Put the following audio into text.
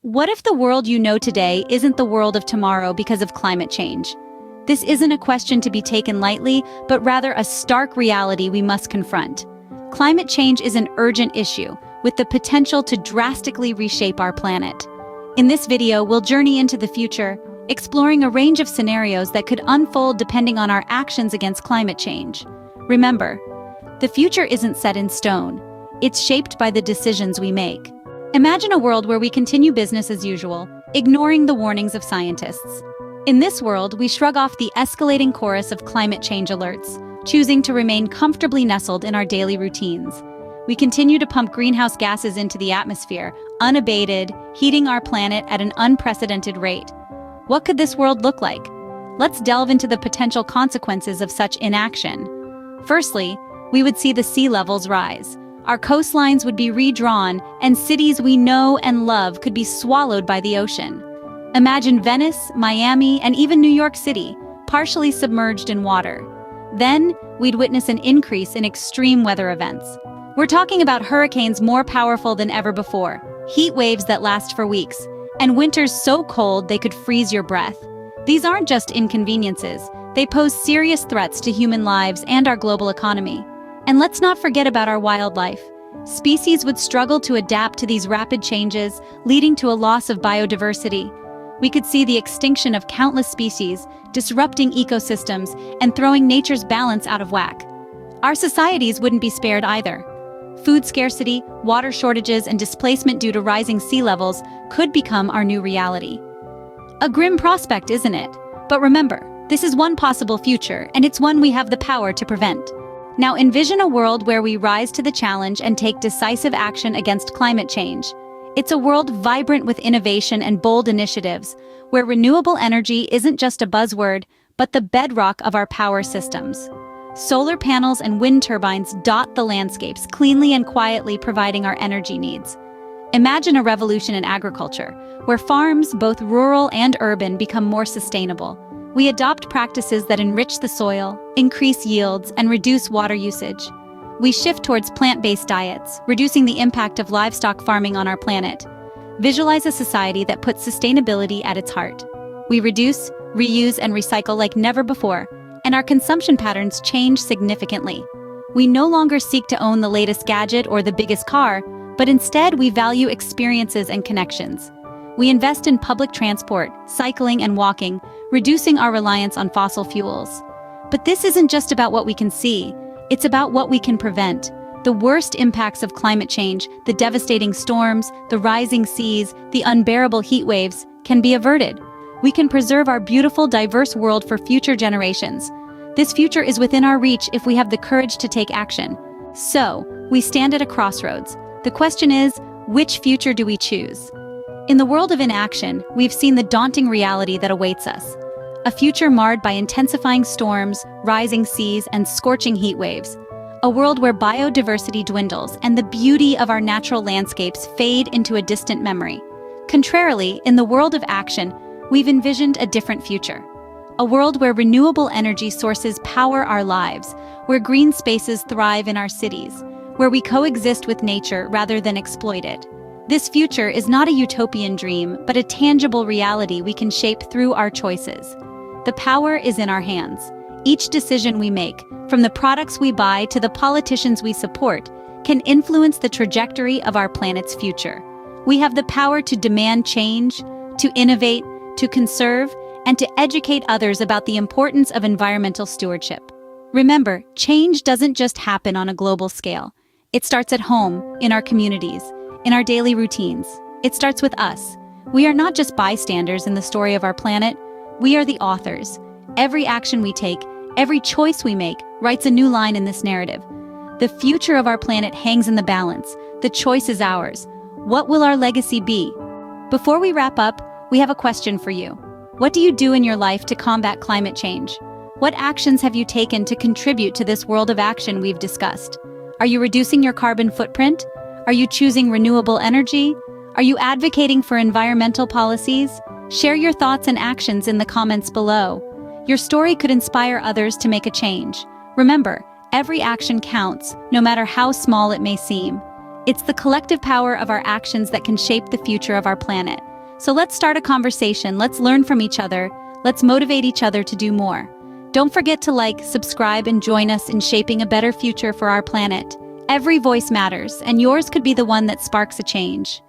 What if the world you know today isn't the world of tomorrow because of climate change? This isn't a question to be taken lightly, but rather a stark reality we must confront. Climate change is an urgent issue, with the potential to drastically reshape our planet. In this video, we'll journey into the future, exploring a range of scenarios that could unfold depending on our actions against climate change. Remember, the future isn't set in stone. It's shaped by the decisions we make. Imagine a world where we continue business as usual, ignoring the warnings of scientists. In this world, we shrug off the escalating chorus of climate change alerts, choosing to remain comfortably nestled in our daily routines. We continue to pump greenhouse gases into the atmosphere, unabated, heating our planet at an unprecedented rate. What could this world look like? Let's delve into the potential consequences of such inaction. Firstly, we would see the sea levels rise. Our coastlines would be redrawn, and cities we know and love could be swallowed by the ocean. Imagine Venice, Miami, and even New York City, partially submerged in water. Then, we'd witness an increase in extreme weather events. We're talking about hurricanes more powerful than ever before, heat waves that last for weeks, and winters so cold they could freeze your breath. These aren't just inconveniences, they pose serious threats to human lives and our global economy. And let's not forget about our wildlife. Species would struggle to adapt to these rapid changes, leading to a loss of biodiversity. We could see the extinction of countless species, disrupting ecosystems, and throwing nature's balance out of whack. Our societies wouldn't be spared either. Food scarcity, water shortages, and displacement due to rising sea levels could become our new reality. A grim prospect, isn't it? But remember, this is one possible future, and it's one we have the power to prevent. Now envision a world where we rise to the challenge and take decisive action against climate change. It's a world vibrant with innovation and bold initiatives, where renewable energy isn't just a buzzword, but the bedrock of our power systems. Solar panels and wind turbines dot the landscapes, cleanly and quietly providing our energy needs. Imagine a revolution in agriculture, where farms, both rural and urban, become more sustainable. We adopt practices that enrich the soil, increase yields, and reduce water usage. We shift towards plant-based diets, reducing the impact of livestock farming on our planet. Visualize a society that puts sustainability at its heart. We reduce, reuse, and recycle like never before, and our consumption patterns change significantly. We no longer seek to own the latest gadget or the biggest car, but instead we value experiences and connections. We invest in public transport, cycling, and walking, reducing our reliance on fossil fuels. But this isn't just about what we can see, it's about what we can prevent. The worst impacts of climate change, the devastating storms, the rising seas, the unbearable heat waves, can be averted. We can preserve our beautiful, diverse world for future generations. This future is within our reach if we have the courage to take action. So, we stand at a crossroads. The question is, which future do we choose? In the world of inaction, we've seen the daunting reality that awaits us. A future marred by intensifying storms, rising seas, and scorching heat waves. A world where biodiversity dwindles and the beauty of our natural landscapes fade into a distant memory. Contrarily, in the world of action, we've envisioned a different future. A world where renewable energy sources power our lives, where green spaces thrive in our cities, where we coexist with nature rather than exploit it. This future is not a utopian dream, but a tangible reality we can shape through our choices. The power is in our hands. Each decision we make, from the products we buy to the politicians we support, can influence the trajectory of our planet's future. We have the power to demand change, to innovate, to conserve, and to educate others about the importance of environmental stewardship. Remember, change doesn't just happen on a global scale. It starts at home, in our communities, in our daily routines. It starts with us. We are not just bystanders in the story of our planet, we are the authors. Every action we take, every choice we make, writes a new line in this narrative. The future of our planet hangs in the balance. The choice is ours. What will our legacy be? Before we wrap up, we have a question for you. What do you do in your life to combat climate change? What actions have you taken to contribute to this world of action we've discussed? Are you reducing your carbon footprint? Are you choosing renewable energy? Are you advocating for environmental policies? Share your thoughts and actions in the comments below. Your story could inspire others to make a change. Remember, every action counts, no matter how small it may seem. It's the collective power of our actions that can shape the future of our planet. So let's start a conversation, let's learn from each other, let's motivate each other to do more. Don't forget to like, subscribe, and join us in shaping a better future for our planet. Every voice matters, and yours could be the one that sparks a change.